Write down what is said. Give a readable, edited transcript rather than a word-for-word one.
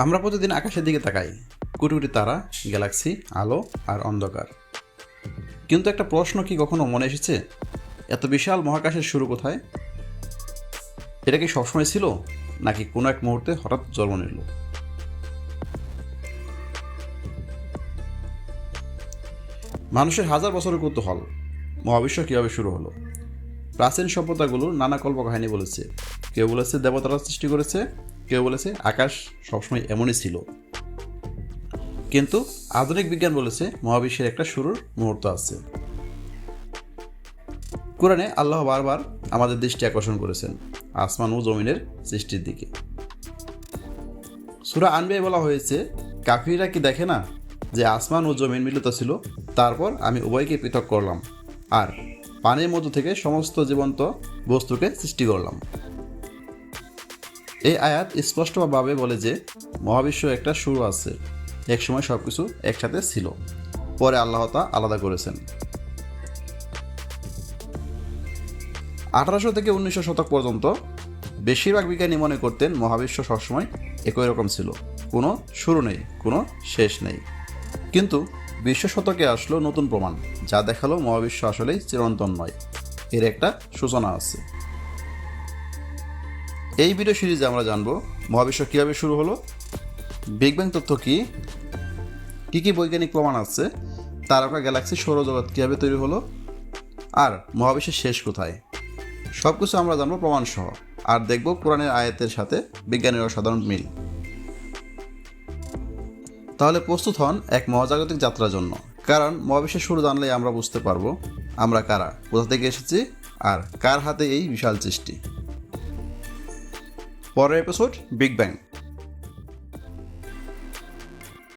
আমরা প্রতিদিন আকাশের দিকে তাকাই, কোটি কোটি তারা, গ্যালাক্সি, আলো আর অন্ধকার। কিন্তু একটা প্রশ্ন কি কখনো মনে এসেছে, এত বিশাল মহাকাশের শুরু কোথায়? এটা কি সবসময় ছিল, নাকি কোনো এক মুহূর্তে হঠাৎ জন্ম নিল? মানুষের হাজার বছরের কৌতূহল, মহাবিশ্ব কীভাবে শুরু হলো। প্রাচীন সভ্যতাগুলো নানা কল্পকাহিনী বলেছে। কেউ বলেছে দেবতারা সৃষ্টি করেছে, কেউ বলেছে আকাশ সবসময় এমনই ছিল। কিন্তু আধুনিক বিজ্ঞান বলেছে মহাবিশ্বের একটা শুরুর মুহূর্ত আছে। কোরআনে আল্লাহ বারবার আমাদের দৃষ্টি আকর্ষণ করেছেন আসমান ও জমিনের সৃষ্টির দিকে। সূরা আনবিয়ায় বলা হয়েছে, কাফিররা কি দেখে না যে আসমান ও জমিন মিলিত ছিল, তারপর আমি উভয়কে পৃথক করলাম আর পানির মধ্য থেকে সমস্ত জীবন্ত বস্তুকে সৃষ্টি করলাম। এই আয়াত স্পষ্টভাবে বলে যে মহাবিশ্ব একটা শুরু আছে, একসময় সবকিছু একসাথে ছিল, পরে আল্লাহ তা আলাদা করেছেন। 1800 থেকে 1900 শতক পর্যন্ত বেশিরভাগ বিজ্ঞানী মনে করতেন মহাবিশ্ব সবসময় একই রকম ছিল, কোনো শুরু নেই, কোনো শেষ নেই। কিন্তু 20 শতকে আসলো নতুন প্রমাণ, যা দেখালো মহাবিশ্ব আসলেই চিরন্তন নয়, এর একটা সূচনা আছে। এই ভিডিও সিরিজে আমরা জানবো মহাবিশ্ব কীভাবে শুরু হলো, বিগ ব্যাং তথ্য কী কী বৈজ্ঞানিক প্রমাণ আছে, তারকা, গ্যালাক্সি, সৌরজগৎ কীভাবে তৈরি হলো, আর মহাবিশ্বের শেষ কোথায়। সব কিছু আমরা জানবো প্রমাণ সহ, আর দেখব কোরআনের আয়াতের সাথে বিজ্ঞানের অসাধারণ মিল। তাহলে প্রস্তুত হন এক মহাজাগতিক যাত্রার জন্য, কারণ মহাবিশ্বের শুরু জানলেই আমরা বুঝতে পারবো আমরা কারা, কোথা থেকে এসেছি, আর কার হাতে এই বিশাল সৃষ্টি। পরের এপিসোড বিগ ব্যাং।